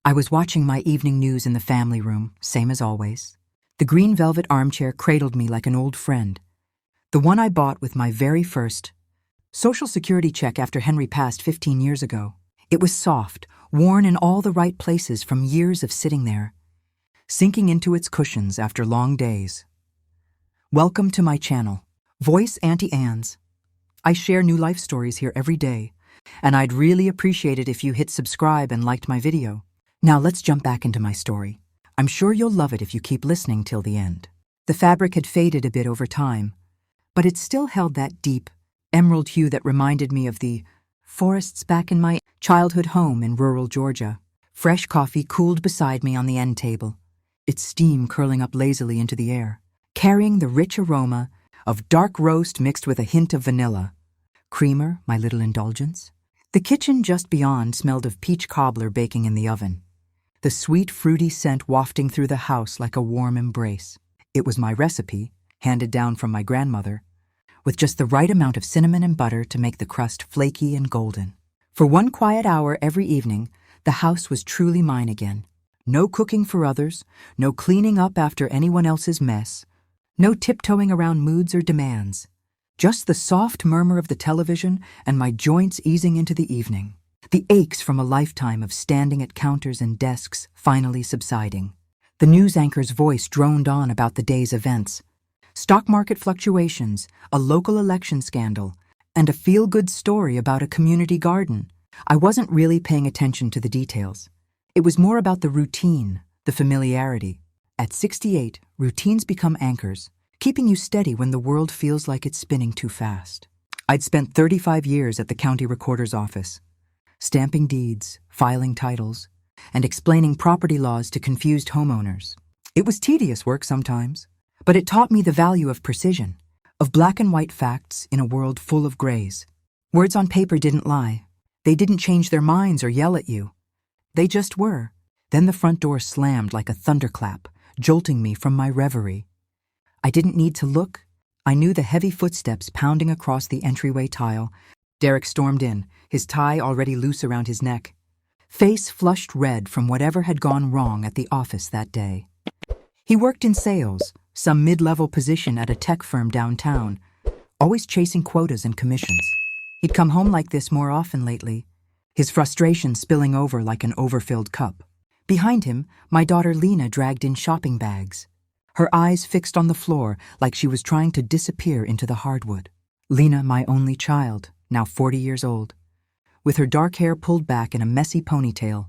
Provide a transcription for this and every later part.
I was watching my evening news in the family room, same as always. The green velvet armchair cradled me like an old friend. The one I bought with my very first Social Security check after Henry passed 15 years ago. It was soft, worn in all the right places from years of sitting there, sinking into its cushions after long days. Welcome to my channel, Voice Auntie Anne's. I share new life stories here every day, and I'd really appreciate it if you hit subscribe and liked my video. Now let's jump back into my story. I'm sure you'll love it if you keep listening till the end. The fabric had faded a bit over time, but it still held that deep, emerald hue that reminded me of the forests back in my childhood home in rural Georgia. Fresh coffee cooled beside me on the end table, its steam curling up lazily into the air, carrying the rich aroma of dark roast mixed with a hint of vanilla. Creamer, my little indulgence. The kitchen just beyond smelled of peach cobbler baking in the oven, the sweet, fruity scent wafting through the house like a warm embrace. It was my recipe, handed down from my grandmother, with just the right amount of cinnamon and butter to make the crust flaky and golden. For one quiet hour every evening, the house was truly mine again. No cooking for others, no cleaning up after anyone else's mess, no tiptoeing around moods or demands. Just the soft murmur of the television and my joints easing into the evening. The aches from a lifetime of standing at counters and desks finally subsiding. The news anchor's voice droned on about the day's events. Stock market fluctuations, a local election scandal, and a feel-good story about a community garden. I wasn't really paying attention to the details. It was more about the routine, the familiarity. At 68, routines become anchors, keeping you steady when the world feels like it's spinning too fast. I'd spent 35 years at the county recorder's office, stamping deeds, filing titles, and explaining property laws to confused homeowners. It was tedious work sometimes, but it taught me the value of precision, of black and white facts in a world full of grays. Words on paper didn't lie. They didn't change their minds or yell at you. They just were. Then the front door slammed like a thunderclap, jolting me from my reverie. I didn't need to look. I knew the heavy footsteps pounding across the entryway tile. Derek stormed in, his tie already loose around his neck, face flushed red from whatever had gone wrong at the office that day. He worked in sales, some mid-level position at a tech firm downtown, always chasing quotas and commissions. He'd come home like this more often lately, his frustration spilling over like an overfilled cup. Behind him, my daughter Lena dragged in shopping bags, her eyes fixed on the floor like she was trying to disappear into the hardwood. Lena, my only child, now 40 years old, with her dark hair pulled back in a messy ponytail,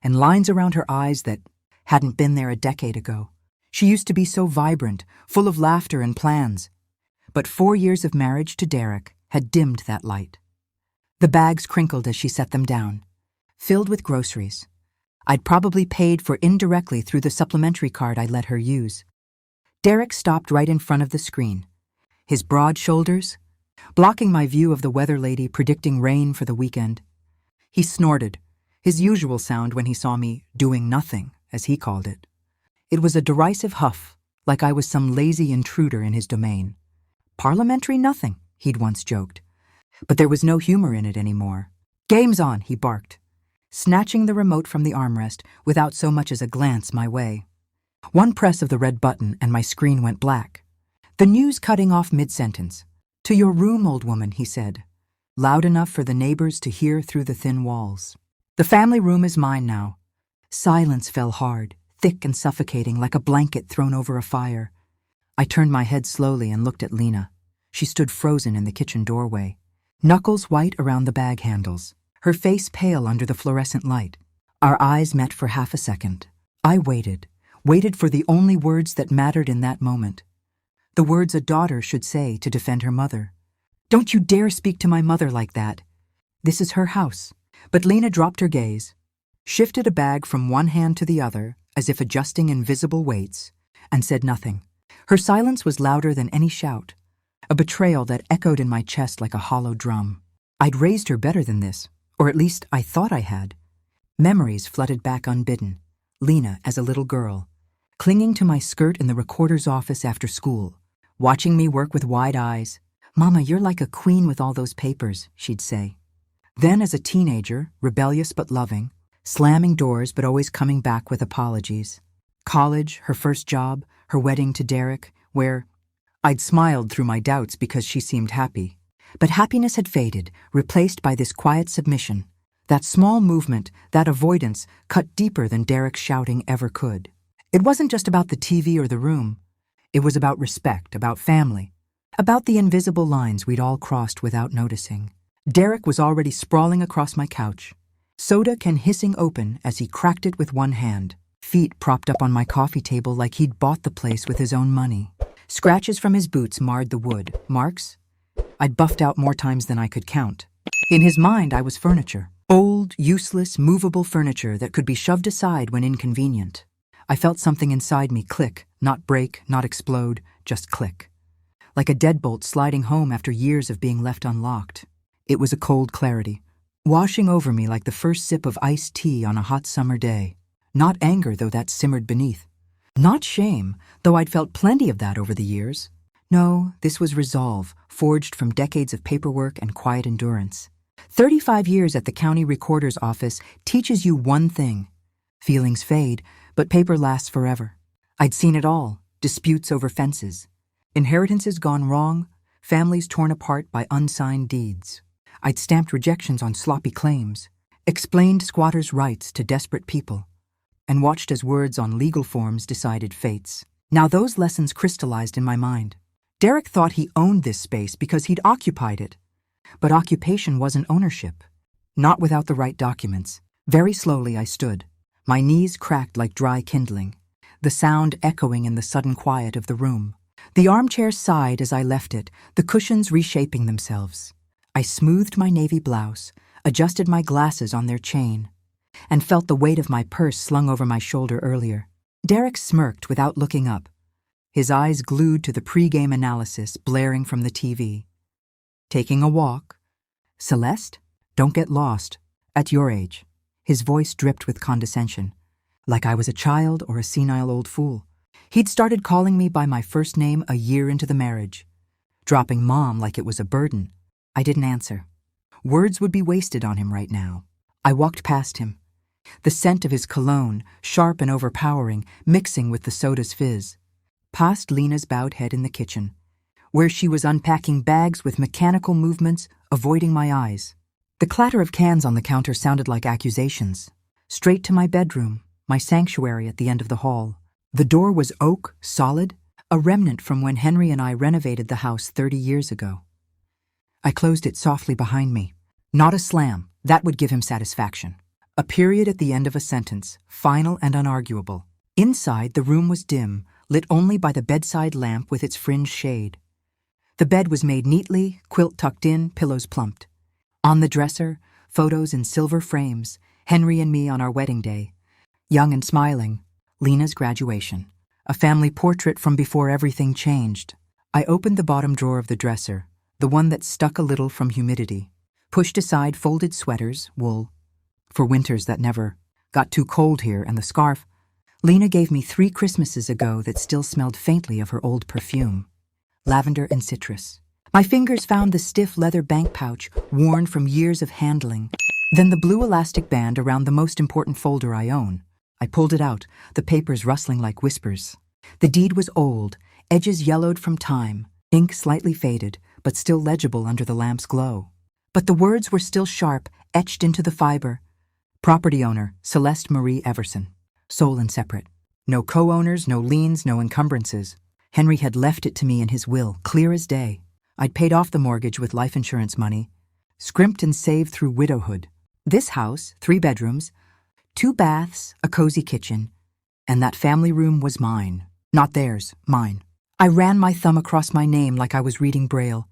and lines around her eyes that hadn't been there a decade ago. She used to be so vibrant, full of laughter and plans. But 4 years of marriage to Derek had dimmed that light. The bags crinkled as she set them down, filled with groceries. I'd probably paid for indirectly through the supplementary card I let her use. Derek stopped right in front of the screen, his broad shoulders blocking my view of the weather lady predicting rain for the weekend. He snorted, his usual sound when he saw me doing nothing, as he called it. It was a derisive huff, like I was some lazy intruder in his domain. Parliamentary nothing, he'd once joked. But there was no humor in it anymore. Game's on, he barked, snatching the remote from the armrest without so much as a glance my way. One press of the red button and my screen went black. The news cutting off mid-sentence. "To your room, old woman," he said, loud enough for the neighbors to hear through the thin walls. The family room is mine now. Silence fell hard, thick and suffocating like a blanket thrown over a fire. I turned my head slowly and looked at Lena. She stood frozen in the kitchen doorway, knuckles white around the bag handles, her face pale under the fluorescent light. Our eyes met for half a second. I waited for the only words that mattered in that moment. The words a daughter should say to defend her mother. "Don't you dare speak to my mother like that. This is her house." But Lena dropped her gaze, shifted a bag from one hand to the other, as if adjusting invisible weights, and said nothing. Her silence was louder than any shout, a betrayal that echoed in my chest like a hollow drum. I'd raised her better than this, or at least I thought I had. Memories flooded back unbidden. Lena as a little girl, clinging to my skirt in the recorder's office after school, watching me work with wide eyes. "Mama, you're like a queen with all those papers," she'd say. Then as a teenager, rebellious but loving, slamming doors but always coming back with apologies. College, her first job, her wedding to Derek, where I'd smiled through my doubts because she seemed happy. But happiness had faded, replaced by this quiet submission. That small movement, that avoidance, cut deeper than Derek's shouting ever could. It wasn't just about the TV or the room. It was about respect, about family, about the invisible lines we'd all crossed without noticing. Derek was already sprawling across my couch, soda can hissing open as he cracked it with one hand, feet propped up on my coffee table like he'd bought the place with his own money. Scratches from his boots marred the wood. Marks? I'd buffed out more times than I could count. In his mind, I was furniture. Old, useless, movable furniture that could be shoved aside when inconvenient. I felt something inside me click, not break, not explode, just click. Like a deadbolt sliding home after years of being left unlocked. It was a cold clarity, washing over me like the first sip of iced tea on a hot summer day. Not anger, though that simmered beneath. Not shame, though I'd felt plenty of that over the years. No, this was resolve, forged from decades of paperwork and quiet endurance. 35 years at the county recorder's office teaches you one thing. Feelings fade, but paper lasts forever. I'd seen it all, disputes over fences, inheritances gone wrong, families torn apart by unsigned deeds. I'd stamped rejections on sloppy claims, explained squatters' rights to desperate people, and watched as words on legal forms decided fates. Now those lessons crystallized in my mind. Derek thought he owned this space because he'd occupied it. But occupation wasn't ownership. Not without the right documents. Very slowly I stood. My knees cracked like dry kindling, the sound echoing in the sudden quiet of the room. The armchair sighed as I left it, the cushions reshaping themselves. I smoothed my navy blouse, adjusted my glasses on their chain, and felt the weight of my purse slung over my shoulder earlier. Derek smirked without looking up, his eyes glued to the pre-game analysis blaring from the TV. Taking a walk? Celeste? Don't get lost. At your age. His voice dripped with condescension, like I was a child or a senile old fool. He'd started calling me by my first name a year into the marriage, dropping Mom like it was a burden. I didn't answer. Words would be wasted on him right now. I walked past him, the scent of his cologne, sharp and overpowering, mixing with the soda's fizz. Past Lena's bowed head in the kitchen, where she was unpacking bags with mechanical movements, avoiding my eyes. The clatter of cans on the counter sounded like accusations. Straight to my bedroom, my sanctuary at the end of the hall. The door was oak, solid, a remnant from when Henry and I renovated the house 30 years ago. I closed it softly behind me. Not a slam, that would give him satisfaction. A period at the end of a sentence, final and unarguable. Inside, the room was dim, lit only by the bedside lamp with its fringed shade. The bed was made neatly, quilt tucked in, pillows plumped. On the dresser, photos in silver frames, Henry and me on our wedding day. Young and smiling, Lena's graduation. A family portrait from before everything changed. I opened the bottom drawer of the dresser, the one that stuck a little from humidity. Pushed aside folded sweaters, wool, for winters that never got too cold here, and the scarf Lena gave me 3 Christmases ago that still smelled faintly of her old perfume. Lavender and citrus. My fingers found the stiff leather bank pouch, worn from years of handling. Then the blue elastic band around the most important folder I own. I pulled it out, the papers rustling like whispers. The deed was old, edges yellowed from time, ink slightly faded, but still legible under the lamp's glow. But the words were still sharp, etched into the fiber. Property owner, Celeste Marie Everson. Sole and separate. No co-owners, no liens, no encumbrances. Henry had left it to me in his will, clear as day. I'd paid off the mortgage with life insurance money, scrimped and saved through widowhood. This house, 3 bedrooms, 2 baths, a cozy kitchen, and that family room was mine. Not theirs, mine. I ran my thumb across my name like I was reading Braille,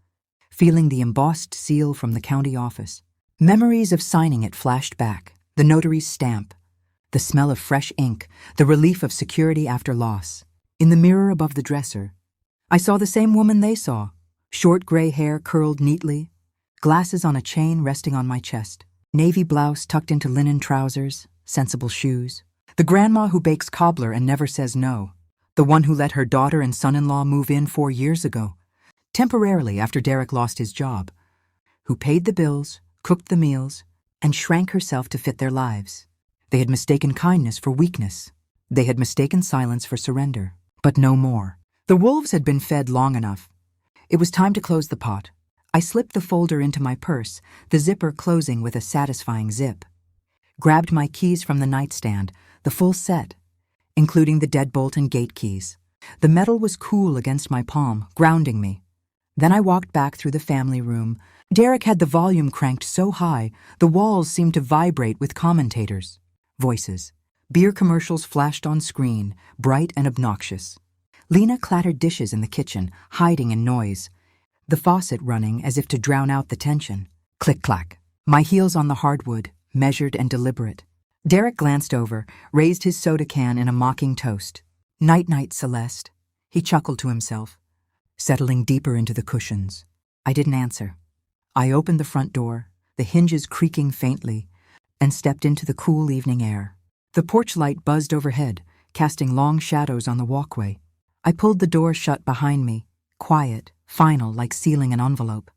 feeling the embossed seal from the county office. Memories of signing it flashed back, the notary's stamp, the smell of fresh ink, the relief of security after loss. In the mirror above the dresser, I saw the same woman they saw. Short gray hair curled neatly, glasses on a chain resting on my chest, navy blouse tucked into linen trousers, sensible shoes. The grandma who bakes cobbler and never says no. The one who let her daughter and son-in-law move in 4 years ago, temporarily after Derek lost his job. Who paid the bills, cooked the meals, and shrank herself to fit their lives. They had mistaken kindness for weakness. They had mistaken silence for surrender. But no more. The wolves had been fed long enough. It was time to close the pot. I slipped the folder into my purse, the zipper closing with a satisfying zip. Grabbed my keys from the nightstand, the full set, including the deadbolt and gate keys. The metal was cool against my palm, grounding me. Then I walked back through the family room. Derek had the volume cranked so high, the walls seemed to vibrate with commentators. Voices. Beer commercials flashed on screen, bright and obnoxious. Lena clattered dishes in the kitchen, hiding in noise. The faucet running as if to drown out the tension. Click-clack. My heels on the hardwood, measured and deliberate. Derek glanced over, raised his soda can in a mocking toast. Night-night, Celeste. He chuckled to himself, settling deeper into the cushions. I didn't answer. I opened the front door, the hinges creaking faintly, and stepped into the cool evening air. The porch light buzzed overhead, casting long shadows on the walkway. I pulled the door shut behind me, quiet, final, like sealing an envelope.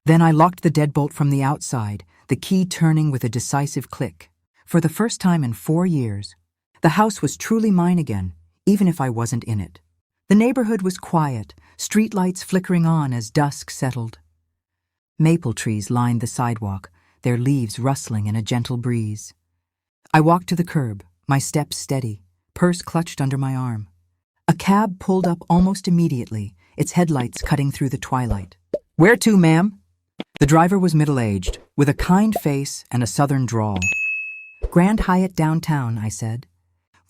Then I locked the deadbolt from the outside, the key turning with a decisive click. For the first time in 4 years, the house was truly mine again, even if I wasn't in it. The neighborhood was quiet, streetlights flickering on as dusk settled. Maple trees lined the sidewalk, their leaves rustling in a gentle breeze. I walked to the curb, my steps steady, purse clutched under my arm. A cab pulled up almost immediately, its headlights cutting through the twilight. "Where to, ma'am?" The driver was middle-aged, with a kind face and a southern drawl. "Grand Hyatt downtown," I said,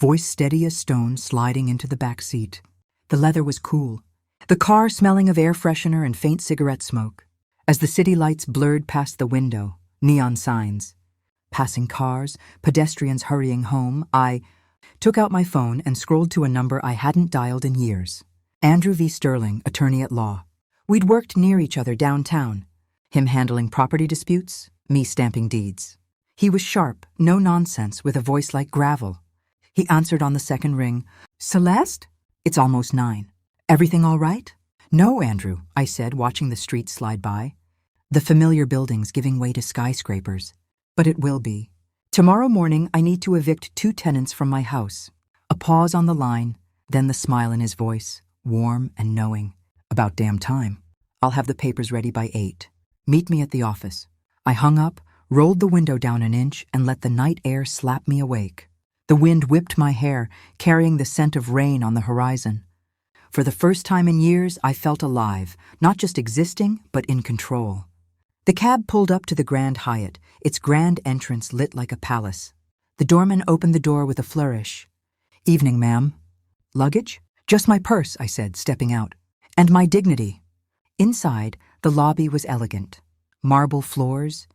voice steady as stone sliding into the back seat. The leather was cool, the car smelling of air freshener and faint cigarette smoke. As the city lights blurred past the window, neon signs, passing cars, pedestrians hurrying home, I took out my phone and scrolled to a number I hadn't dialed in years. Andrew V. Sterling, attorney at law. We'd worked near each other downtown, him handling property disputes, me stamping deeds. He was sharp, no nonsense, with a voice like gravel. He answered on the second ring. "Celeste? It's almost 9. Everything all right?" "No, Andrew," I said, watching the streets slide by. The familiar buildings giving way to skyscrapers. "But it will be. Tomorrow morning I need to evict 2 tenants from my house." A pause on the line, then the smile in his voice, warm and knowing. "About damn time. I'll have the papers ready by 8. Meet me at the office." I hung up, rolled the window down an inch, and let the night air slap me awake. The wind whipped my hair, carrying the scent of rain on the horizon. For the first time in years, I felt alive, not just existing, but in control. The cab pulled up to the Grand Hyatt, its grand entrance lit like a palace. The doorman opened the door with a flourish. "Evening, ma'am." "Luggage?" "Just my purse," I said, stepping out. "And my dignity." Inside, the lobby was elegant. Marble floors,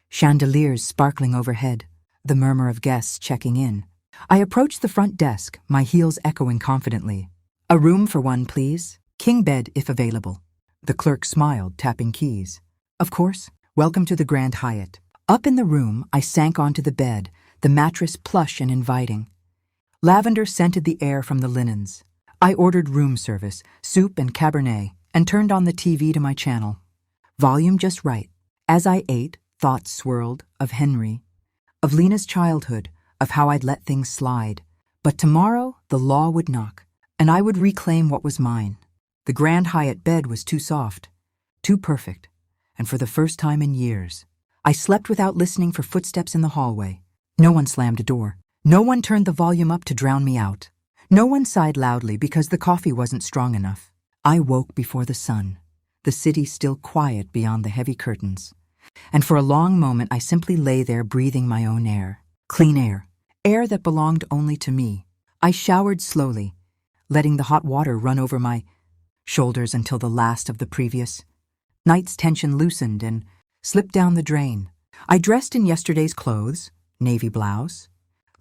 chandeliers sparkling overhead, the murmur of guests checking in. I approached the front desk, my heels echoing confidently. "A room for one, please. King bed, if available." The clerk smiled, tapping keys. "Of course. Welcome to the Grand Hyatt." Up in the room, I sank onto the bed, the mattress plush and inviting. Lavender scented the air from the linens. I ordered room service, soup and Cabernet, and turned on the TV to my channel. Volume just right. As I ate, thoughts swirled of Henry, of Lena's childhood, of how I'd let things slide. But tomorrow, the law would knock, and I would reclaim what was mine. The Grand Hyatt bed was too soft, too perfect. And for the first time in years, I slept without listening for footsteps in the hallway. No one slammed a door. No one turned the volume up to drown me out. No one sighed loudly because the coffee wasn't strong enough. I woke before the sun, the city still quiet beyond the heavy curtains. And for a long moment, I simply lay there breathing my own air. Clean air. Air that belonged only to me. I showered slowly, letting the hot water run over my shoulders until the last of the previous night's tension loosened and slipped down the drain. I dressed in yesterday's clothes, navy blouse,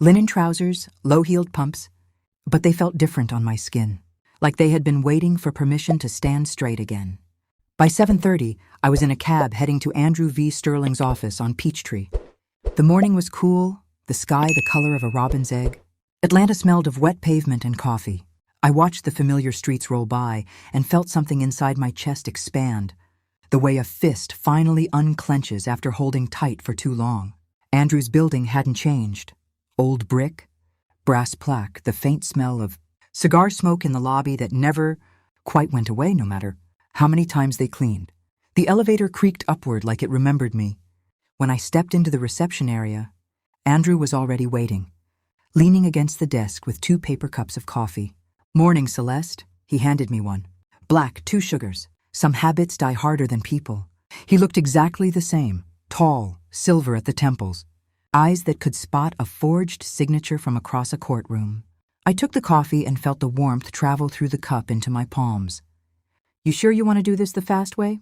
linen trousers, low-heeled pumps, but they felt different on my skin, like they had been waiting for permission to stand straight again. By 7:30, I was in a cab heading to Andrew V. Sterling's office on Peachtree. The morning was cool, the sky the color of a robin's egg. Atlanta smelled of wet pavement and coffee. I watched the familiar streets roll by and felt something inside my chest expand, the way a fist finally unclenches after holding tight for too long. Andrew's building hadn't changed. Old brick, brass plaque, the faint smell of cigar smoke in the lobby that never quite went away no matter how many times they cleaned. The elevator creaked upward like it remembered me. When I stepped into the reception area, Andrew was already waiting, leaning against the desk with 2 paper cups of coffee. "Morning, Celeste." He handed me one. "Black, 2 sugars. Some habits die harder than people." He looked exactly the same, tall, silver at the temples, eyes that could spot a forged signature from across a courtroom. I took the coffee and felt the warmth travel through the cup into my palms. "You sure you want to do this the fast way?"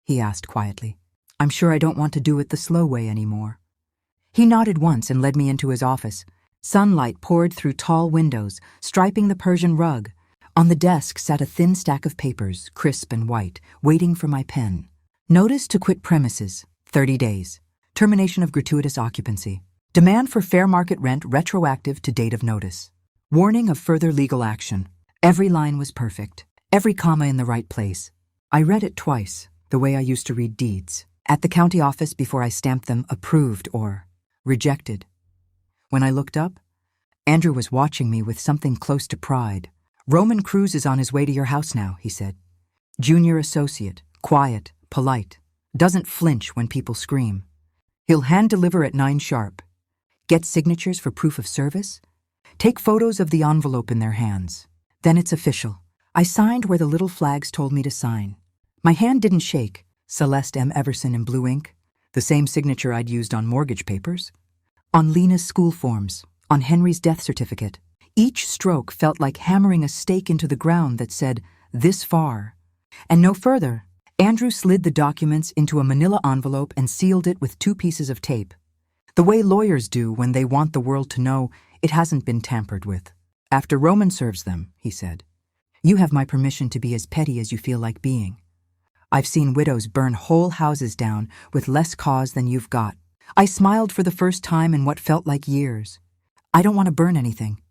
he asked quietly. "I'm sure I don't want to do it the slow way anymore." He nodded once and led me into his office. Sunlight poured through tall windows, striping the Persian rug. On the desk sat a thin stack of papers, crisp and white, waiting for my pen. Notice to quit premises, 30 days. Termination of gratuitous occupancy. Demand for fair market rent retroactive to date of notice. Warning of further legal action. Every line was perfect, every comma in the right place. I read it twice, the way I used to read deeds, at the county office before I stamped them approved or rejected. When I looked up, Andrew was watching me with something close to pride. "Roman Cruz is on his way to your house now," he said. "Junior associate, quiet, polite, doesn't flinch when people scream. He'll hand deliver at 9 sharp. Get signatures for proof of service. Take photos of the envelope in their hands. Then it's official." I signed where the little flags told me to sign. My hand didn't shake. Celeste M. Everson in blue ink, the same signature I'd used on mortgage papers, on Lena's school forms, on Henry's death certificate. Each stroke felt like hammering a stake into the ground that said, "This far," and no further. Andrew slid the documents into a manila envelope and sealed it with 2 pieces of tape, the way lawyers do when they want the world to know it hasn't been tampered with. "After Roman serves them," he said, "you have my permission to be as petty as you feel like being. I've seen widows burn whole houses down with less cause than you've got." I smiled for the first time in what felt like years. "I don't want to burn anything.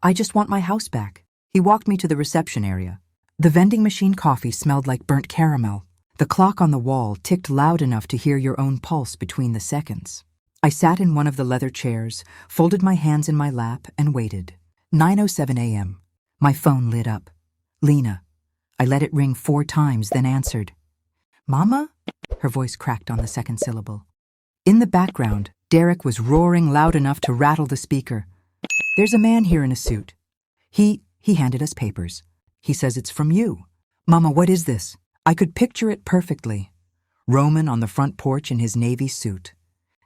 I just want my house back." He walked me to the reception area. The vending machine coffee smelled like burnt caramel. The clock on the wall ticked loud enough to hear your own pulse between the seconds. I sat in one of the leather chairs, folded my hands in my lap, and waited. 9:07 a.m. My phone lit up. Lena. I let it ring 4 times, then answered. "Mama?" Her voice cracked on the second syllable. In the background, Derek was roaring loud enough to rattle the speaker. "There's a man here in a suit. He handed us papers. He says it's from you." "Mama, what is this?" I could picture it perfectly. Roman on the front porch in his navy suit.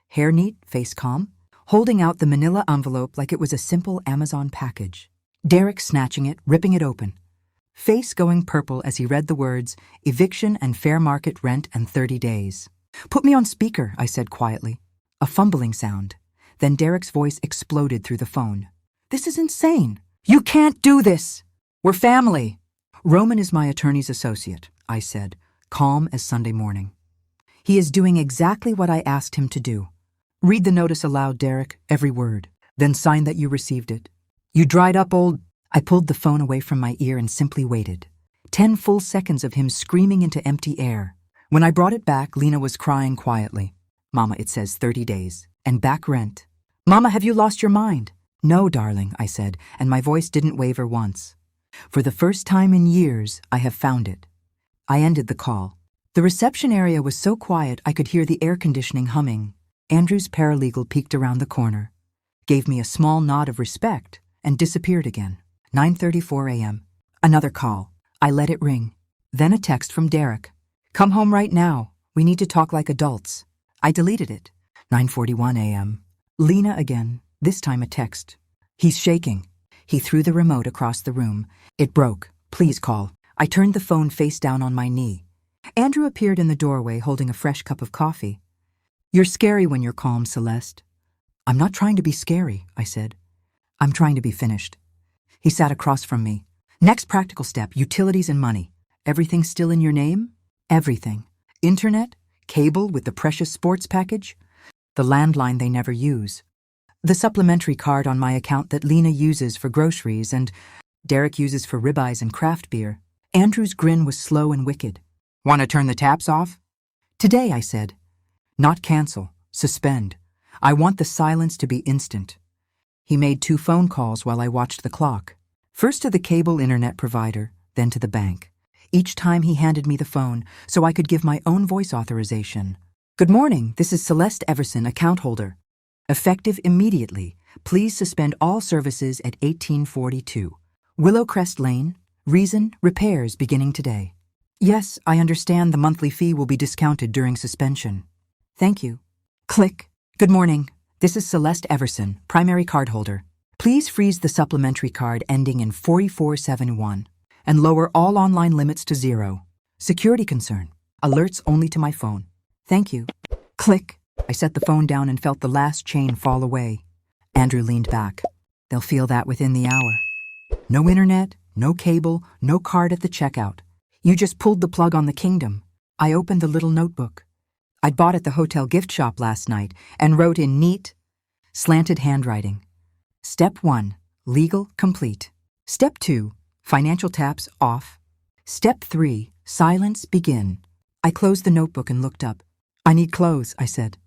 Hair neat, face calm, holding out the manila envelope like it was a simple Amazon package. Derek snatching it, ripping it open. Face going purple as he read the words, "Eviction and fair market rent and 30 days. "Put me on speaker," I said quietly. A fumbling sound. Then Derek's voice exploded through the phone. "This is insane. You can't do this. We're family." "Roman is my attorney's associate," I said, calm as Sunday morning. "He is doing exactly what I asked him to do. Read the notice aloud, Derek, every word. Then sign that you received it. You dried up old—" I pulled the phone away from my ear and simply waited. 10 full seconds of him screaming into empty air. When I brought it back, Lena was crying quietly. "Mama, it says 30 days. And back rent." "Mama, have you lost your mind?" "No, darling," I said, and my voice didn't waver once. "For the first time in years, I have found it." I ended the call. The reception area was so quiet I could hear the air conditioning humming. Andrew's paralegal peeked around the corner, gave me a small nod of respect, and disappeared again. 9:34 a.m. Another call. I let it ring. Then a text from Derek. "Come home right now. We need to talk like adults." I deleted it. 9:41 a.m. Lena again, this time a text. "He's shaking." He threw the remote across the room. "It broke. Please call." I turned the phone face down on my knee. Andrew appeared in the doorway holding a fresh cup of coffee. "You're scary when you're calm, Celeste." "I'm not trying to be scary," I said. "I'm trying to be finished." He sat across from me. "Next practical step, utilities and money. Everything still in your name?" "Everything. Internet, cable with the precious sports package, the landline they never use, the supplementary card on my account that Lena uses for groceries and Derek uses for ribeyes and craft beer." Andrew's grin was slow and wicked. "Want to turn the taps off?" "Today," I said. "Not cancel. Suspend. I want the silence to be instant. He made 2 phone calls while I watched the clock. First to the cable internet provider, then to the bank. Each time he handed me the phone so I could give my own voice authorization. "Good morning, this is Celeste Everson, account holder. Effective immediately. Please suspend all services at 1842. Willowcrest Lane. Reason, repairs beginning today." "Yes, I understand the monthly fee will be discounted during suspension. Thank you." Click. "Good morning. This is Celeste Everson, primary cardholder. Please freeze the supplementary card ending in 4471 and lower all online limits to 0. Security concern. Alerts only to my phone. Thank you." Click. I set the phone down and felt the last chain fall away. Andrew leaned back. "They'll feel that within the hour. No internet, no cable, no card at the checkout. You just pulled the plug on the kingdom." I opened the little notebook I'd bought at the hotel gift shop last night and wrote in neat, slanted handwriting. Step 1, legal complete. Step 2, financial taps off. Step 3, silence begin. I closed the notebook and looked up. "I need clothes," I said.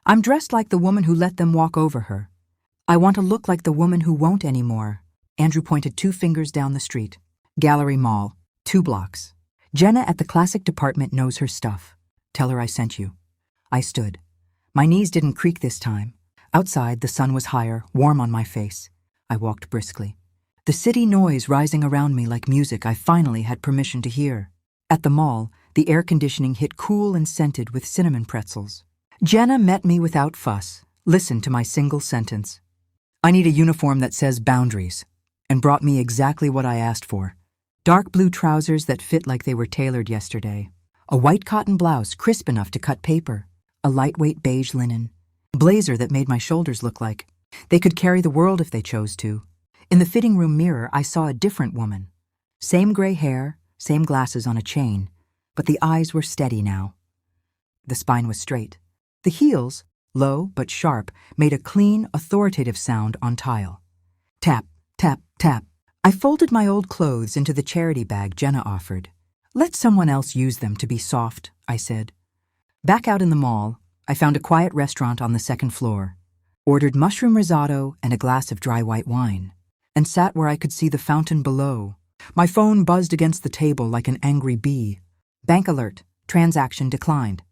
"I'm dressed like the woman who let them walk over her. I want to look like the woman who won't anymore." Andrew pointed 2 fingers down the street. Gallery Mall, 2 blocks. "Jenna at the classic department knows her stuff. Tell her I sent you." I stood. My knees didn't creak this time. Outside, the sun was higher, warm on my face. I walked briskly. The city noise rising around me like music I finally had permission to hear. At the mall, the air conditioning hit cool and scented with cinnamon pretzels. Jenna met me without fuss, listened to my single sentence. "I need a uniform that says boundaries," and brought me exactly what I asked for. Dark blue trousers that fit like they were tailored yesterday. A white cotton blouse crisp enough to cut paper. A lightweight beige linen. Blazer that made my shoulders look like they could carry the world if they chose to. In the fitting room mirror, I saw a different woman. Same gray hair, same glasses on a chain, but the eyes were steady now. The spine was straight. The heels, low but sharp, made a clean, authoritative sound on tile. Tap, tap, tap. I folded my old clothes into the charity bag Jenna offered. "Let someone else use them to be soft," I said. Back out in the mall, I found a quiet restaurant on the 2nd floor, ordered mushroom risotto and a glass of dry white wine, and sat where I could see the fountain below. My phone buzzed against the table like an angry bee. Bank alert, transaction declined.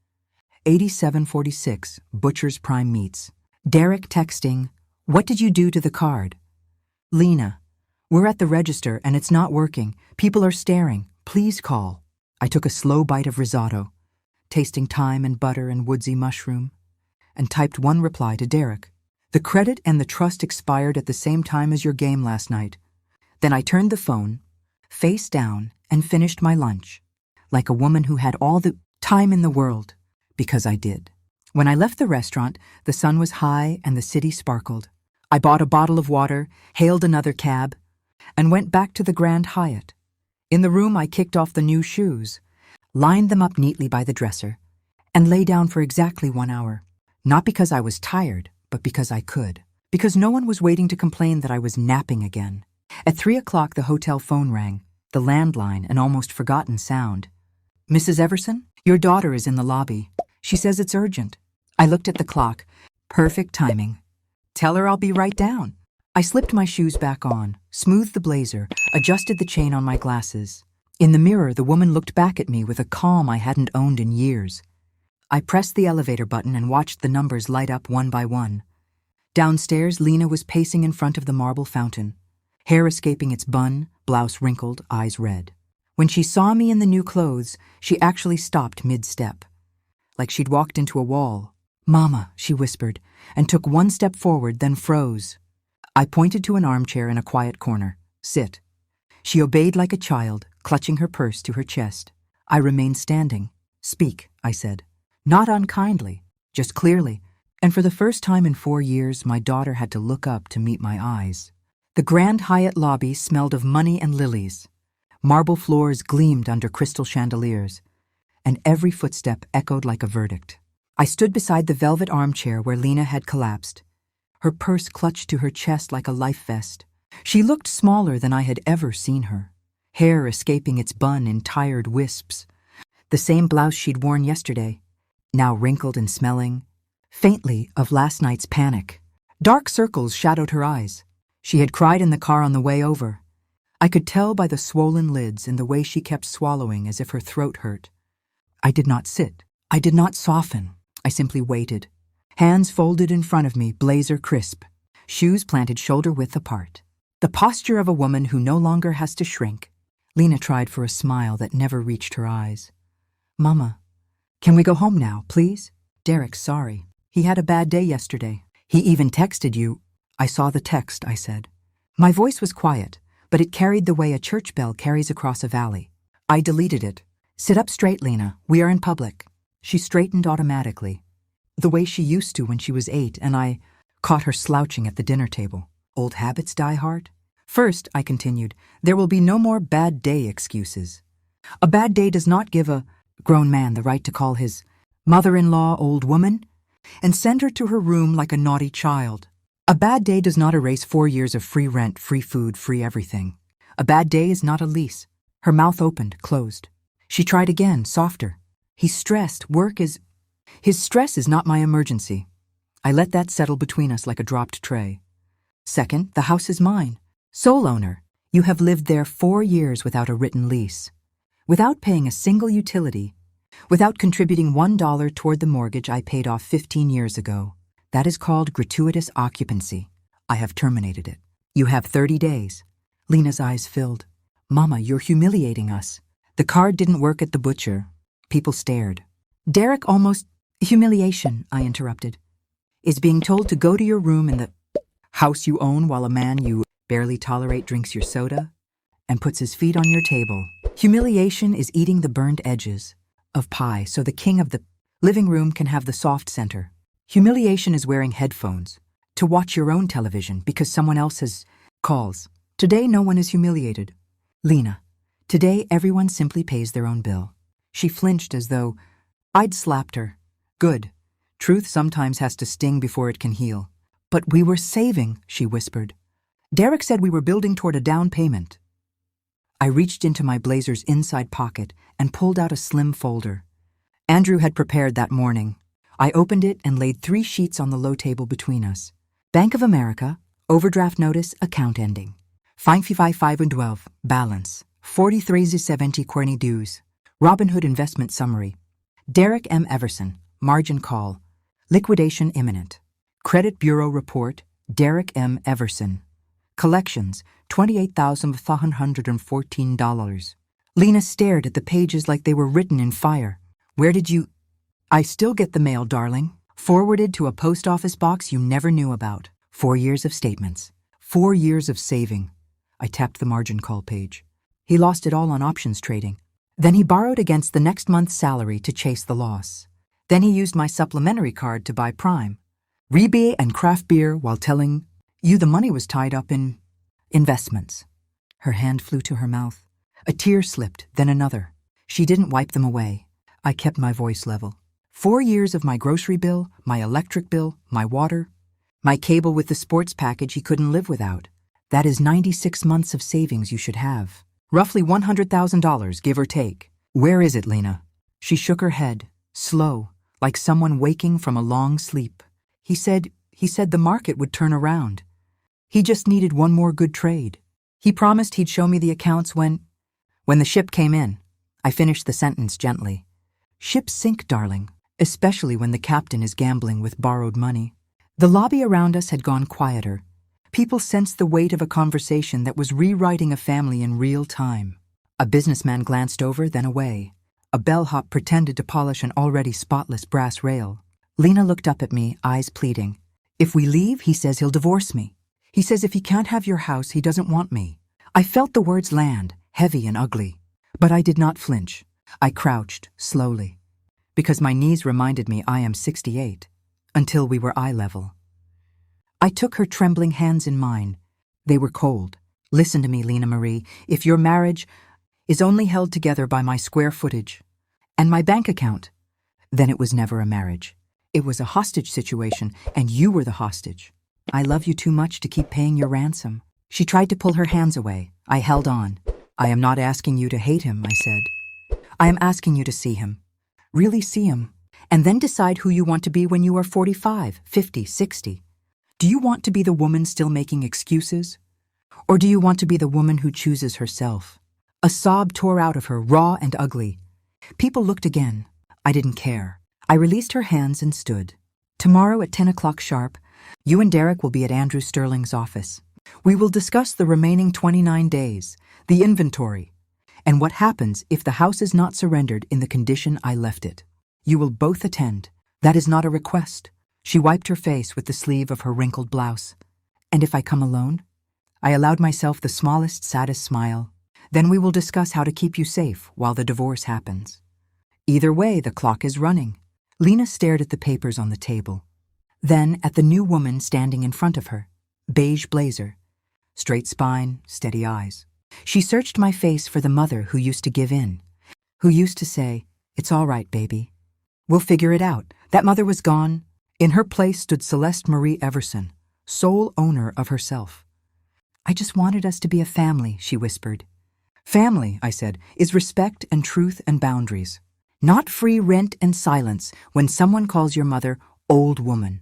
8746, Butcher's Prime Meats. Derek texting, "What did you do to the card?" Lena, "We're at the register and it's not working. People are staring. Please call." I took a slow bite of risotto, tasting thyme and butter and woodsy mushroom, and typed one reply to Derek. "The credit and the trust expired at the same time as your game last night." Then I turned the phone, face down, and finished my lunch, like a woman who had all the time in the world, because I did. When I left the restaurant, the sun was high and the city sparkled. I bought a bottle of water, hailed another cab, and went back to the Grand Hyatt. In the room, I kicked off the new shoes, lined them up neatly by the dresser, and lay down for exactly 1 hour. Not because I was tired, but because I could. Because no one was waiting to complain that I was napping again. At 3 o'clock, the hotel phone rang, the landline, an almost forgotten sound. "Mrs. Everson, your daughter is in the lobby. She says it's urgent." I looked at the clock. Perfect timing. "Tell her I'll be right down." I slipped my shoes back on, smoothed the blazer, adjusted the chain on my glasses. In the mirror, the woman looked back at me with a calm I hadn't owned in years. I pressed the elevator button and watched the numbers light up one by one. Downstairs, Lena was pacing in front of the marble fountain, hair escaping its bun, blouse wrinkled, eyes red. When she saw me in the new clothes, she actually stopped mid-step, like she'd walked into a wall. "Mama," she whispered, and took 1 step forward, then froze. I pointed to an armchair in a quiet corner. "Sit." She obeyed like a child, clutching her purse to her chest. I remained standing. "Speak," I said. Not unkindly, just clearly. And for the first time in 4 years, my daughter had to look up to meet my eyes. The Grand Hyatt lobby smelled of money and lilies. Marble floors gleamed under crystal chandeliers, and every footstep echoed like a verdict. I stood beside the velvet armchair where Lena had collapsed, her purse clutched to her chest like a life vest. She looked smaller than I had ever seen her, hair escaping its bun in tired wisps. The same blouse she'd worn yesterday, now wrinkled and smelling, faintly, of last night's panic. Dark circles shadowed her eyes. She had cried in the car on the way over. I could tell by the swollen lids and the way she kept swallowing as if her throat hurt. I did not sit. I did not soften. I simply waited. Hands folded in front of me, blazer crisp. Shoes planted shoulder-width apart. The posture of a woman who no longer has to shrink. Lena tried for a smile that never reached her eyes. Mama, can we go home now, please? Derek's sorry. He had a bad day yesterday. He even texted you. I saw the text, I said. My voice was quiet, but it carried the way a church bell carries across a valley. I deleted it. Sit up straight, Lena. We are in public. She straightened automatically, the way she used to when she was 8, and I caught her slouching at the dinner table. Old habits die hard. First, I continued, there will be no more bad day excuses. A bad day does not give a grown man the right to call his mother-in-law old woman and send her to her room like a naughty child. A bad day does not erase 4 years of free rent, free food, free everything. A bad day is not a lease. Her mouth opened, closed. She tried again, softer. He's stressed. His stress is not my emergency. I let that settle between us like a dropped tray. Second, the house is mine. Sole owner. You have lived there 4 years without a written lease. Without paying a single utility. Without contributing $1 toward the mortgage I paid off 15 years ago. That is called gratuitous occupancy. I have terminated it. You have 30 days. Lena's eyes filled. Mama, you're humiliating us. The card didn't work at the butcher. People stared. Derek almost... Humiliation, I interrupted, is being told to go to your room in the house you own while a man you barely tolerate drinks your soda and puts his feet on your table. Humiliation is eating the burned edges of pie so the king of the living room can have the soft center. Humiliation is wearing headphones to watch your own television because someone else has calls. Today no one is humiliated. Lena, today everyone simply pays their own bill. She flinched as though I'd slapped her. Good. Truth sometimes has to sting before it can heal. But we were saving, she whispered. Derek said we were building toward a down payment. I reached into my blazer's inside pocket and pulled out a slim folder. Andrew had prepared that morning. I opened it and laid 3 sheets on the low table between us. Bank of America, overdraft notice, account ending. 55512, balance. 4370 dues. Robinhood investment summary. Derek M. Everson, margin call. Liquidation imminent. Credit Bureau report, Derek M. Everson. Collections, $28,514. Lena stared at the pages like they were written in fire. Where did you... I still get the mail, darling. Forwarded to a post office box you never knew about. 4 years of statements. 4 years of saving. I tapped the margin call page. He lost it all on options trading. Then he borrowed against the next month's salary to chase the loss. Then he used my supplementary card to buy Prime, rebate and craft beer while telling you the money was tied up in investments. Her hand flew to her mouth. A tear slipped, then another. She didn't wipe them away. I kept my voice level. 4 years of my grocery bill, my electric bill, my water, my cable with the sports package he couldn't live without. That is 96 months of savings you should have. Roughly $100,000, give or take. Where is it, Lena? She shook her head, slow, like someone waking from a long sleep. He said the market would turn around. He just needed one more good trade. He promised he'd show me the accounts when the ship came in. I finished the sentence gently. Ships sink, darling, especially when the captain is gambling with borrowed money. The lobby around us had gone quieter. People sensed the weight of a conversation that was rewriting a family in real time. A businessman glanced over, then away. A bellhop pretended to polish an already spotless brass rail. Lena looked up at me, eyes pleading. If we leave, he says he'll divorce me. He says if he can't have your house, he doesn't want me. I felt the words land, heavy and ugly. But I did not flinch. I crouched, slowly. Because my knees reminded me I am 68, until we were eye level. I took her trembling hands in mine. They were cold. Listen to me, Lena Marie. If your marriage is only held together by my square footage and my bank account, then it was never a marriage. It was a hostage situation, and you were the hostage. I love you too much to keep paying your ransom. She tried to pull her hands away. I held on. I am not asking you to hate him, I said. I am asking you to see him. Really see him. And then decide who you want to be when you are 45, 50, 60. Do you want to be the woman still making excuses? Or do you want to be the woman who chooses herself? A sob tore out of her, raw and ugly. People looked again. I didn't care. I released her hands and stood. Tomorrow at 10 o'clock sharp, you and Derek will be at Andrew Sterling's office. We will discuss the remaining 29 days, the inventory, and what happens if the house is not surrendered in the condition I left it. You will both attend. That is not a request. She wiped her face with the sleeve of her wrinkled blouse. And if I come alone? I allowed myself the smallest, saddest smile. Then we will discuss how to keep you safe while the divorce happens. Either way, the clock is running. Lena stared at the papers on the table. Then at the new woman standing in front of her. Beige blazer. Straight spine, steady eyes. She searched my face for the mother who used to give in. Who used to say, "It's all right, baby. We'll figure it out." That mother was gone. In her place stood Celeste Marie Everson, sole owner of herself. "I just wanted us to be a family," she whispered. "Family," I said, "is respect and truth and boundaries. Not free rent and silence when someone calls your mother old woman."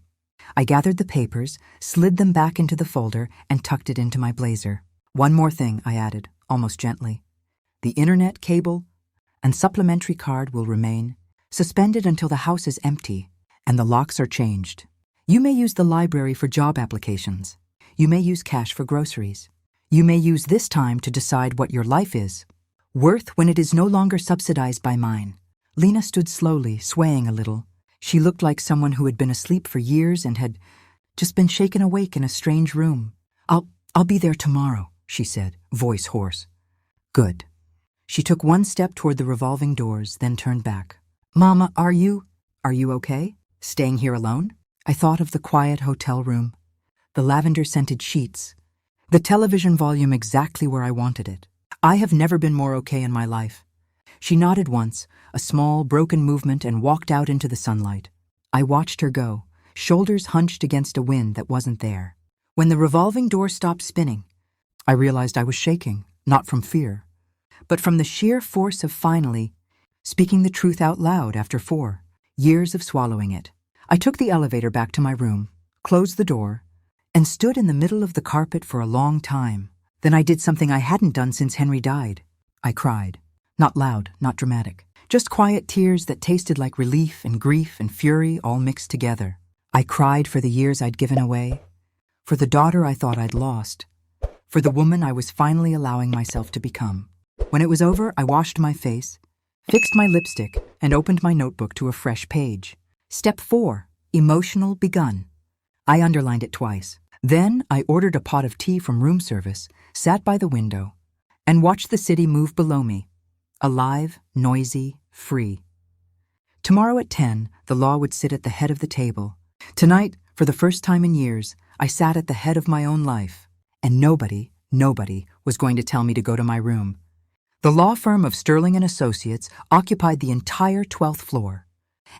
I gathered the papers, slid them back into the folder, and tucked it into my blazer. "One more thing," I added, almost gently. "The internet cable and supplementary card will remain, suspended until the house is empty and the locks are changed. You may use the library for job applications. You may use cash for groceries. You may use this time to decide what your life is worth when it is no longer subsidized by mine." Lena stood slowly, swaying a little. She looked like someone who had been asleep for years and had just been shaken awake in a strange room. I'll be there tomorrow," she said, voice hoarse. "Good." She took one step toward the revolving doors, then turned back. "Mama, are you okay? Staying here alone?" I thought of the quiet hotel room, the lavender-scented sheets, the television volume exactly where I wanted it. I have never been more okay in my life. She nodded once, a small, broken movement, and walked out into the sunlight. I watched her go, shoulders hunched against a wind that wasn't there. When the revolving door stopped spinning, I realized I was shaking, not from fear, but from the sheer force of finally speaking the truth out loud after 4 years of swallowing it. I took the elevator back to my room, closed the door, and stood in the middle of the carpet for a long time. Then I did something I hadn't done since Henry died. I cried. Not loud, not dramatic. Just quiet tears that tasted like relief and grief and fury all mixed together. I cried for the years I'd given away, for the daughter I thought I'd lost, for the woman I was finally allowing myself to become. When it was over, I washed my face, fixed my lipstick, and opened my notebook to a fresh page. Step 4, emotional begun. I underlined it twice. Then I ordered a pot of tea from room service, sat by the window, and watched the city move below me. Alive, noisy, free. Tomorrow at 10, the law would sit at the head of the table. Tonight, for the first time in years, I sat at the head of my own life, and nobody was going to tell me to go to my room. The law firm of Sterling & Associates occupied the entire 12th floor,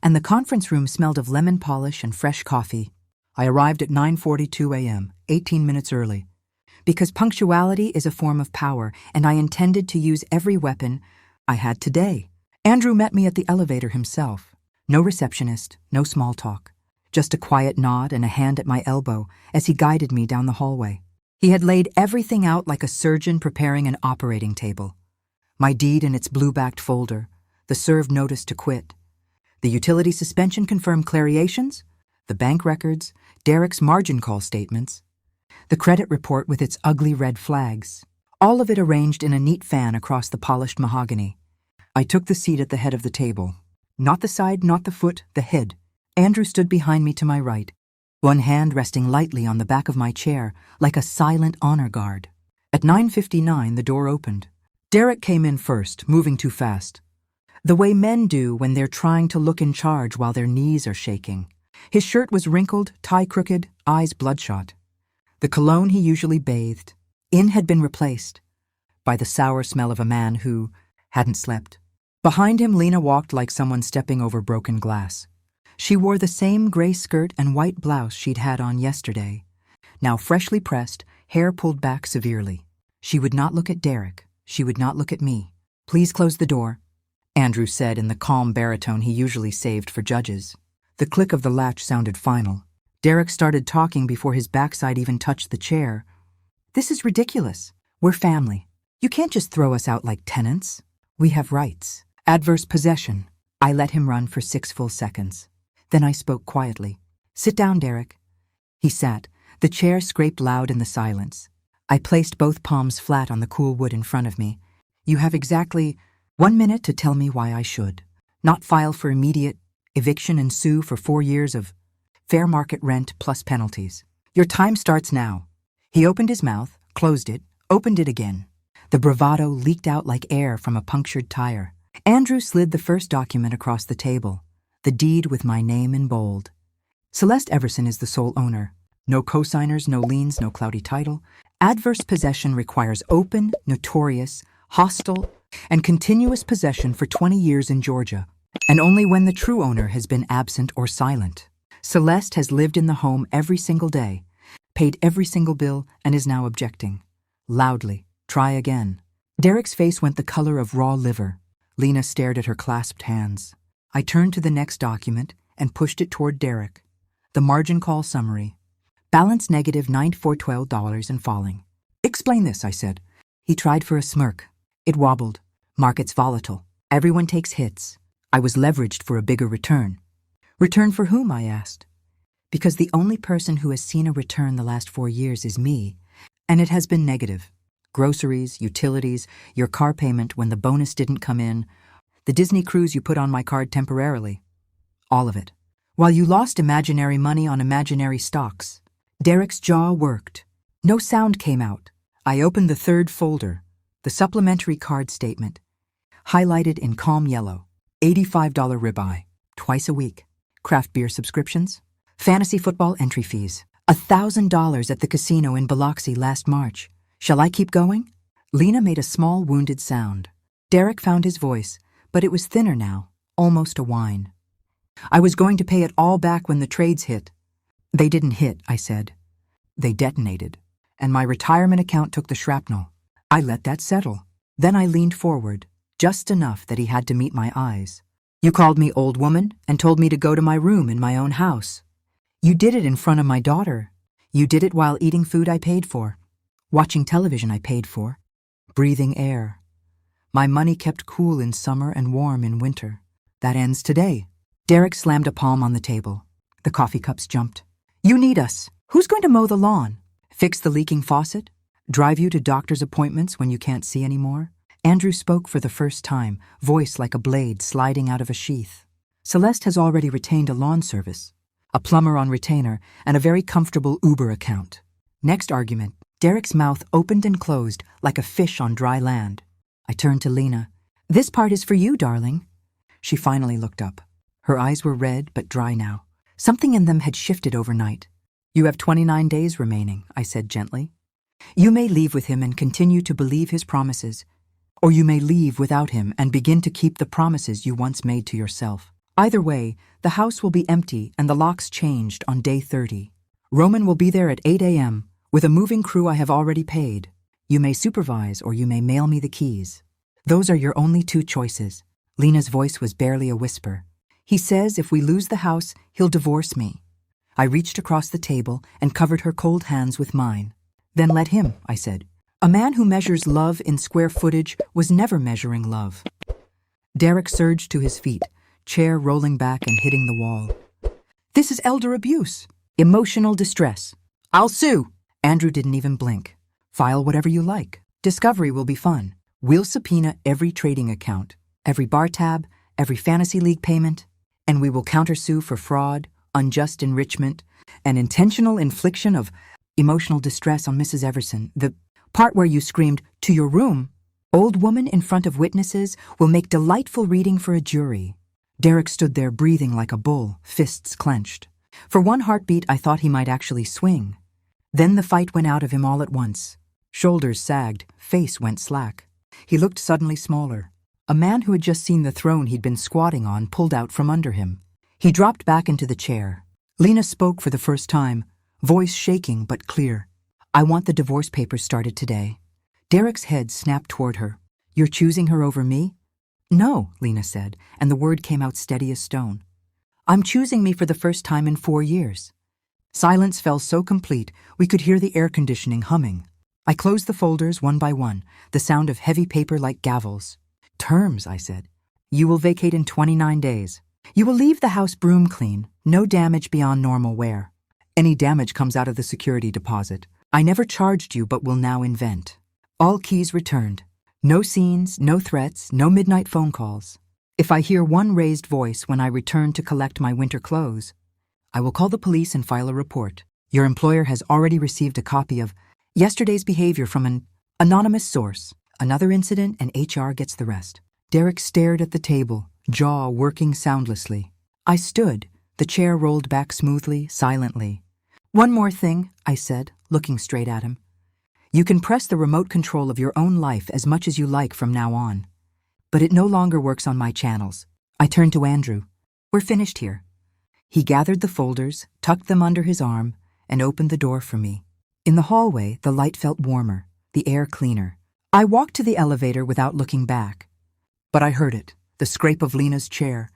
and the conference room smelled of lemon polish and fresh coffee. I arrived at 9:42 a.m., 18 minutes early, because punctuality is a form of power, and I intended to use every weapon I had today. Andrew met me at the elevator himself. No receptionist, no small talk. Just a quiet nod and a hand at my elbow as he guided me down the hallway. He had laid everything out like a surgeon preparing an operating table. My deed in its blue-backed folder, the served notice to quit, the utility suspension confirmed clariations, the bank records, Derek's margin call statements, the credit report with its ugly red flags, all of it arranged in a neat fan across the polished mahogany. I took the seat at the head of the table. Not the side, not the foot, the head. Andrew stood behind me to my right, one hand resting lightly on the back of my chair like a silent honor guard. At 9:59, the door opened. Derek came in first, moving too fast. The way men do when they're trying to look in charge while their knees are shaking. His shirt was wrinkled, tie crooked, eyes bloodshot. The cologne he usually bathed in had been replaced by the sour smell of a man who hadn't slept. Behind him, Lena walked like someone stepping over broken glass. She wore the same gray skirt and white blouse she'd had on yesterday, now freshly pressed, hair pulled back severely. She would not look at Derek. She would not look at me. "Please close the door," Andrew said in the calm baritone he usually saved for judges. The click of the latch sounded final. Derek started talking before his backside even touched the chair. "This is ridiculous. We're family. You can't just throw us out like tenants. We have rights. Adverse possession." I let him run for 6 full seconds. Then I spoke quietly. "Sit down, Derek." He sat. The chair scraped loud in the silence. I placed both palms flat on the cool wood in front of me. "You have exactly 1 minute to tell me why I should not file for immediate eviction and sue for 4 years of fair market rent plus penalties. Your time starts now." He opened his mouth, closed it, opened it again. The bravado leaked out like air from a punctured tire. Andrew slid the first document across the table, the deed with my name in bold. "Celeste Everson is the sole owner. No cosigners, no liens, no cloudy title. Adverse possession requires open, notorious, hostile, and continuous possession for 20 years in Georgia, and only when the true owner has been absent or silent. Celeste has lived in the home every single day, paid every single bill, and is now objecting. Loudly. Try again." Derek's face went the color of raw liver. Lena stared at her clasped hands. I turned to the next document and pushed it toward Derek. The margin call summary. Balance negative $9412 and falling. "Explain this," I said. He tried for a smirk. It wobbled. "Market's volatile. Everyone takes hits. I was leveraged for a bigger return." "Return for whom?" I asked. "Because the only person who has seen a return the last 4 years is me, and it has been negative. Groceries, utilities, your car payment when the bonus didn't come in, the Disney cruise you put on my card temporarily. All of it. While you lost imaginary money on imaginary stocks." Derek's jaw worked. No sound came out. I opened the third folder, the supplementary card statement, highlighted in calm yellow. $85 ribeye, twice a week. Craft beer subscriptions. Fantasy football entry fees. $1,000 at the casino in Biloxi last March. Shall I keep going? Lena made a small wounded sound. Derek found his voice, but it was thinner now, almost a whine. "I was going to pay it all back when the trades hit." "They didn't hit," I said. "They detonated, and my retirement account took the shrapnel. I let that settle." Then I leaned forward, just enough that he had to meet my eyes. "You called me old woman and told me to go to my room in my own house. You did it in front of my daughter. You did it while eating food I paid for, watching television I paid for, breathing air. My money kept cool in summer and warm in winter. That ends today." Derek slammed a palm on the table. The coffee cups jumped. "You need us. Who's going to mow the lawn? Fix the leaking faucet? Drive you to doctor's appointments when you can't see anymore?" Andrew spoke for the first time, voice like a blade sliding out of a sheath. "Celeste has already retained a lawn service, a plumber on retainer, and a very comfortable Uber account." Next argument. Derek's mouth opened and closed like a fish on dry land. I turned to Lena. "This part is for you, darling." She finally looked up. Her eyes were red but dry now. Something in them had shifted overnight. "You have 29 days remaining," I said gently. "You may leave with him and continue to believe his promises, or you may leave without him and begin to keep the promises you once made to yourself. Either way, the house will be empty and the locks changed on day 30. Roman will be there at 8 a.m., with a moving crew I have already paid. You may supervise or you may mail me the keys. Those are your only 2 choices." Lena's voice was barely a whisper. "He says if we lose the house, he'll divorce me." I reached across the table and covered her cold hands with mine. "Then let him," I said. "A man who measures love in square footage was never measuring love." Derek surged to his feet, chair rolling back and hitting the wall. "This is elder abuse. Emotional distress. I'll sue." Andrew didn't even blink. "File whatever you like. Discovery will be fun. We'll subpoena every trading account, every bar tab, every fantasy league payment, and we will countersue for fraud, unjust enrichment, and intentional infliction of emotional distress on Mrs. Everson. The part where you screamed, 'To your room!' Old woman in front of witnesses will make delightful reading for a jury." Derek stood there breathing like a bull, fists clenched. For one heartbeat, I thought he might actually swing. Then the fight went out of him all at once. Shoulders sagged, face went slack. He looked suddenly smaller. A man who had just seen the throne he'd been squatting on pulled out from under him. He dropped back into the chair. Lena spoke for the first time, voice shaking but clear. "I want the divorce papers started today." Derek's head snapped toward her. "You're choosing her over me?" "No," Lena said, and the word came out steady as stone. "I'm choosing me for the first time in 4 years. Silence fell so complete we could hear the air conditioning humming. I closed the folders one by one, the sound of heavy paper like gavels. "Terms," I said. "You will vacate in 29 days. You will leave the house broom clean, no damage beyond normal wear. Any damage comes out of the security deposit. I never charged you but will now invent. All keys returned. No scenes, no threats, no midnight phone calls. If I hear one raised voice when I return to collect my winter clothes, I will call the police and file a report. Your employer has already received a copy of yesterday's behavior from an anonymous source. Another incident and HR gets the rest." Derek stared at the table, jaw working soundlessly. I stood. The chair rolled back smoothly, silently. "One more thing," I said, looking straight at him. "You can press the remote control of your own life as much as you like from now on. But it no longer works on my channels." I turned to Andrew. "We're finished here." He gathered the folders, tucked them under his arm, and opened the door for me. In the hallway, the light felt warmer, the air cleaner. I walked to the elevator without looking back. But I heard it, the scrape of Lena's chair,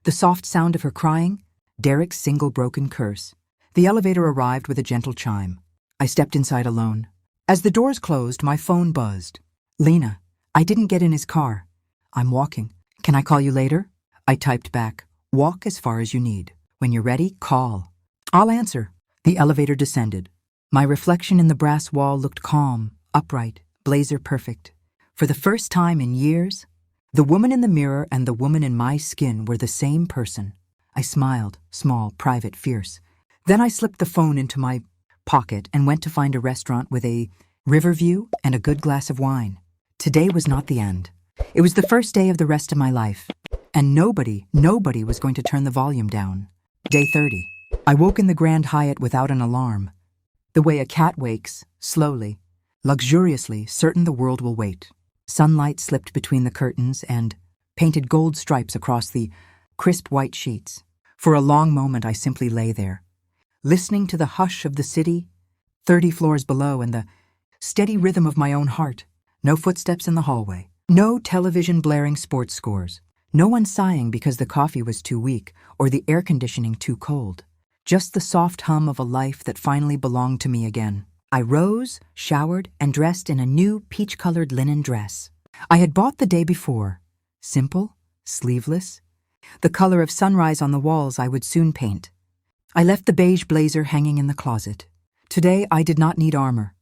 the soft sound of her crying, Derek's single broken curse. The elevator arrived with a gentle chime. I stepped inside alone. As the doors closed, my phone buzzed. "Lena, I didn't get in his car. I'm walking. Can I call you later?" I typed back, "Walk as far as you need. When you're ready, call." "I'll answer." The elevator descended. My reflection in the brass wall looked calm, upright, blazer perfect. For the first time in years, the woman in the mirror and the woman in my skin were the same person. I smiled, small, private, fierce. Then I slipped the phone into my pocket and went to find a restaurant with a river view and a good glass of wine. Today was not the end. It was the first day of the rest of my life. And nobody was going to turn the volume down. Day 30. I woke in the Grand Hyatt without an alarm. The way a cat wakes, slowly, luxuriously, certain the world will wait. Sunlight slipped between the curtains and painted gold stripes across the crisp white sheets. For a long moment I simply lay there, listening to the hush of the city, 30 floors below, and the steady rhythm of my own heart. No footsteps in the hallway. No television blaring sports scores. No one sighing because the coffee was too weak or the air conditioning too cold. Just the soft hum of a life that finally belonged to me again. I rose, showered, and dressed in a new peach-colored linen dress I had bought the day before. Simple, sleeveless, the color of sunrise on the walls I would soon paint. I left the beige blazer hanging in the closet. Today I did not need armor.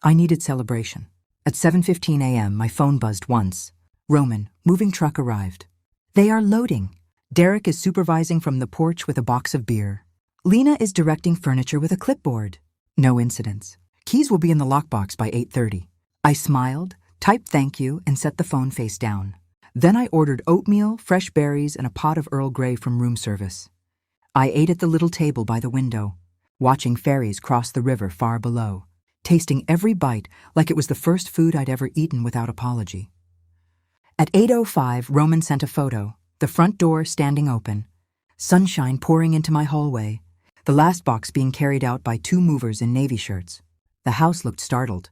I needed celebration. At 7:15 a.m. my phone buzzed once. "Roman, moving truck arrived. They are loading. Derek is supervising from the porch with a box of beer. Lena is directing furniture with a clipboard. No incidents. Keys will be in the lockbox by 8:30. I smiled, typed thank you, and set the phone face down. Then I ordered oatmeal, fresh berries, and a pot of Earl Grey from room service. I ate at the little table by the window, watching ferries cross the river far below, tasting every bite like it was the first food I'd ever eaten without apology. At 8:05, Roman sent a photo, the front door standing open, sunshine pouring into my hallway, the last box being carried out by 2 movers in navy shirts. The house looked startled,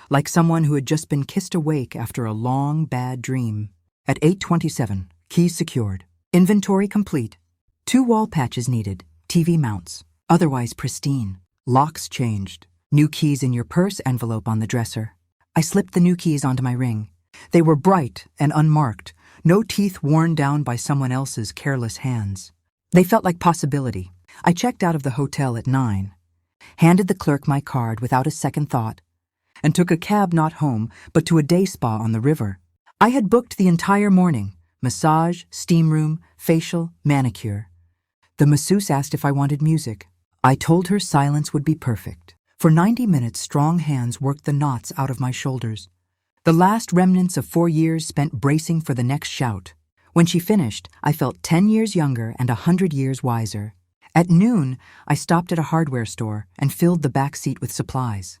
like someone who had just been kissed awake after a long, bad dream. At 8:27, keys secured, inventory complete, 2 wall patches needed, TV mounts, otherwise pristine, locks changed, new keys in your purse envelope on the dresser. I slipped the new keys onto my ring. They were bright and unmarked, no teeth worn down by someone else's careless hands. They felt like possibility. I checked out of the hotel at 9, handed the clerk my card without a second thought, and took a cab not home but to a day spa on the river. I had booked the entire morning, massage, steam room, facial, manicure. The masseuse asked if I wanted music. I told her silence would be perfect. For 90 minutes, strong hands worked the knots out of my shoulders. The last remnants of 4 years spent bracing for the next shout. When she finished, I felt 10 years younger and 100 years wiser. At noon, I stopped at a hardware store and filled the back seat with supplies.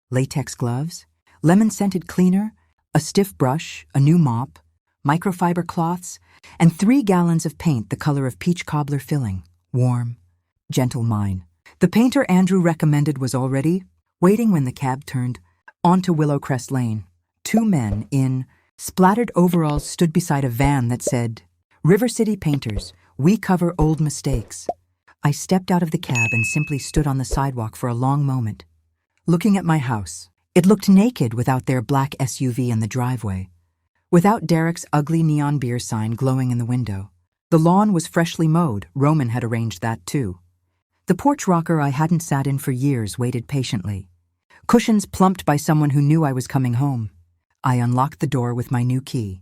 Latex gloves, lemon-scented cleaner, a stiff brush, a new mop, microfiber cloths, and 3 gallons of paint the color of peach cobbler filling, warm, gentle mine. The painter Andrew recommended was already waiting when the cab turned onto Willowcrest Lane. 2 men in splattered overalls stood beside a van that said, "River City Painters, we cover old mistakes." I stepped out of the cab and simply stood on the sidewalk for a long moment, looking at my house. It looked naked without their black SUV in the driveway, without Derek's ugly neon beer sign glowing in the window. The lawn was freshly mowed. Roman had arranged that too. The porch rocker I hadn't sat in for years waited patiently. Cushions plumped by someone who knew I was coming home. I unlocked the door with my new key.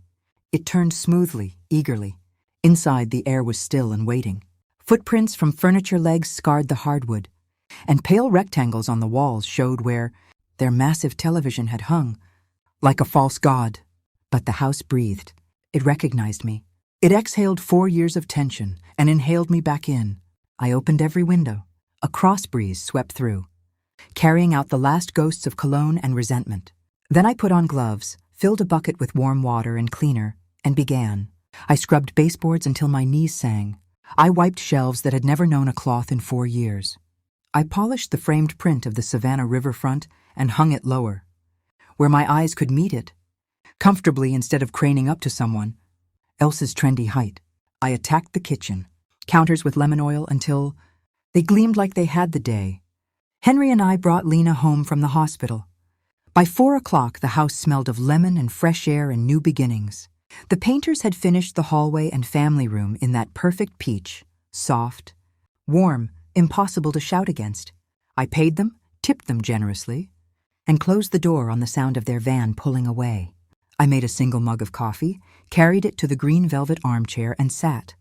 It turned smoothly, eagerly. Inside, the air was still and waiting. Footprints from furniture legs scarred the hardwood, and pale rectangles on the walls showed where their massive television had hung, like a false god. But the house breathed. It recognized me. It exhaled 4 years of tension and inhaled me back in. I opened every window. A cross breeze swept through, carrying out the last ghosts of cologne and resentment. Then I put on gloves, filled a bucket with warm water and cleaner, and began. I scrubbed baseboards until my knees sang. I wiped shelves that had never known a cloth in 4 years. I polished the framed print of the Savannah riverfront and hung it lower, where my eyes could meet it, comfortably instead of craning up to someone else's trendy height. I attacked the kitchen, counters with lemon oil until they gleamed like they had the day. Henry and I brought Lena home from the hospital. By 4 o'clock, the house smelled of lemon and fresh air and new beginnings. The painters had finished the hallway and family room in that perfect peach, soft, warm, impossible to shout against. I paid them, tipped them generously, and closed the door on the sound of their van pulling away. I made a single mug of coffee, carried it to the green velvet armchair, and sat.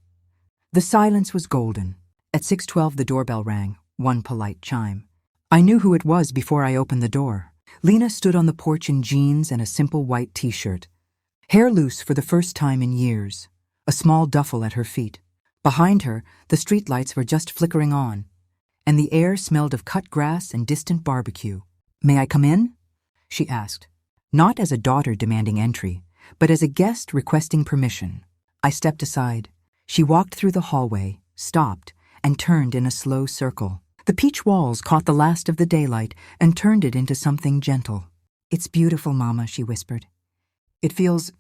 The silence was golden. At 6:12 the doorbell rang, one polite chime. I knew who it was before I opened the door. Lena stood on the porch in jeans and a simple white t-shirt, hair loose for the first time in years, a small duffel at her feet. Behind her, the streetlights were just flickering on, and the air smelled of cut grass and distant barbecue. "May I come in?" she asked, not as a daughter demanding entry, but as a guest requesting permission. I stepped aside. She walked through the hallway, stopped, and turned in a slow circle. The peach walls caught the last of the daylight and turned it into something gentle. "It's beautiful, Mama," she whispered. "It feels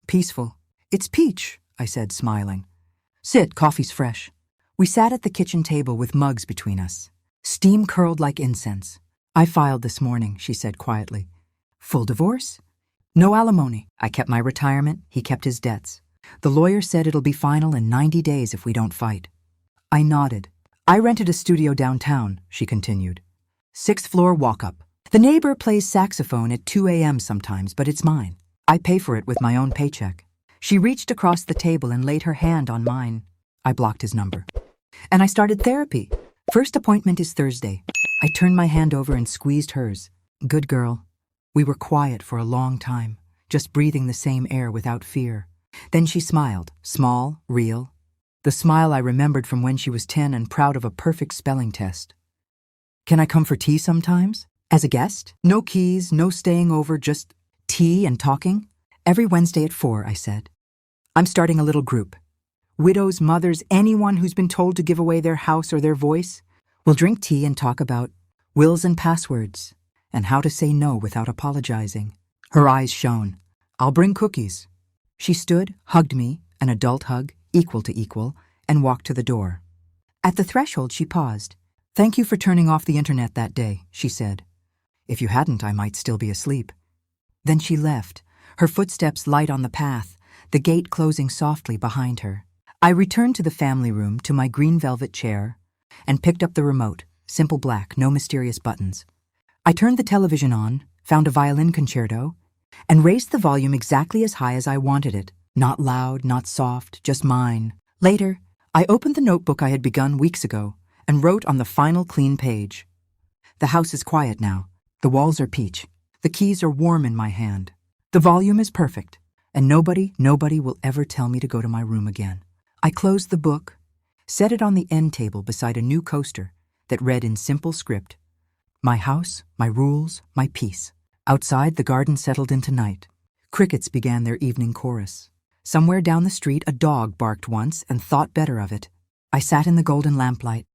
peaceful." "It's peach," I said, smiling. "Sit, coffee's fresh." We sat at the kitchen table with mugs between us. Steam curled like incense. "I filed this morning," she said quietly. "Full divorce? No alimony." I kept my retirement, he kept his debts. The lawyer said it'll be final in 90 days if we don't fight. I nodded. "I rented a studio downtown," she continued. 6th floor walk-up. The neighbor plays saxophone at 2 a.m. sometimes, but it's mine. I pay for it with my own paycheck. She reached across the table and laid her hand on mine. I blocked his number. "And I started therapy. First appointment is Thursday." I turned my hand over and squeezed hers. "Good girl." We were quiet for a long time, just breathing the same air without fear. Then she smiled, small, real. The smile I remembered from when she was 10 and proud of a perfect spelling test. "Can I come for tea sometimes? As a guest? No keys, no staying over, just tea and talking?" "Every Wednesday at 4, I said. "I'm starting a little group. Widows, mothers, anyone who's been told to give away their house or their voice. We'll drink tea and talk about wills and passwords, and how to say no without apologizing." Her eyes shone. "I'll bring cookies." She stood, hugged me, an adult hug, equal to equal, and walked to the door. At the threshold, she paused. "Thank you for turning off the internet that day," she said. "If you hadn't, I might still be asleep." Then she left, her footsteps light on the path, the gate closing softly behind her. I returned to the family room, to my green velvet chair, and picked up the remote, simple black, no mysterious buttons. I turned the television on, found a violin concerto, and raised the volume exactly as high as I wanted it. Not loud, not soft, just mine. Later, I opened the notebook I had begun weeks ago and wrote on the final clean page. "The house is quiet now. The walls are peach. The keys are warm in my hand. The volume is perfect, and nobody will ever tell me to go to my room again." I closed the book, set it on the end table beside a new coaster that read in simple script, "My house, my rules, my peace." Outside, the garden settled into night. Crickets began their evening chorus. Somewhere down the street, a dog barked once and thought better of it. I sat in the golden lamplight,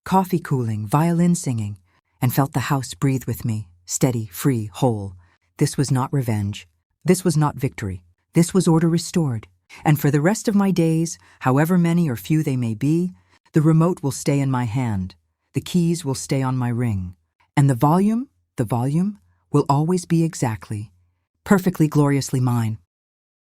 coffee cooling, violin singing, and felt the house breathe with me, steady, free, whole. This was not revenge. This was not victory. This was order restored. And for the rest of my days, however many or few they may be, The remote will stay in my hand, the keys will stay on my ring, and the volume will always be exactly, perfectly gloriously mine.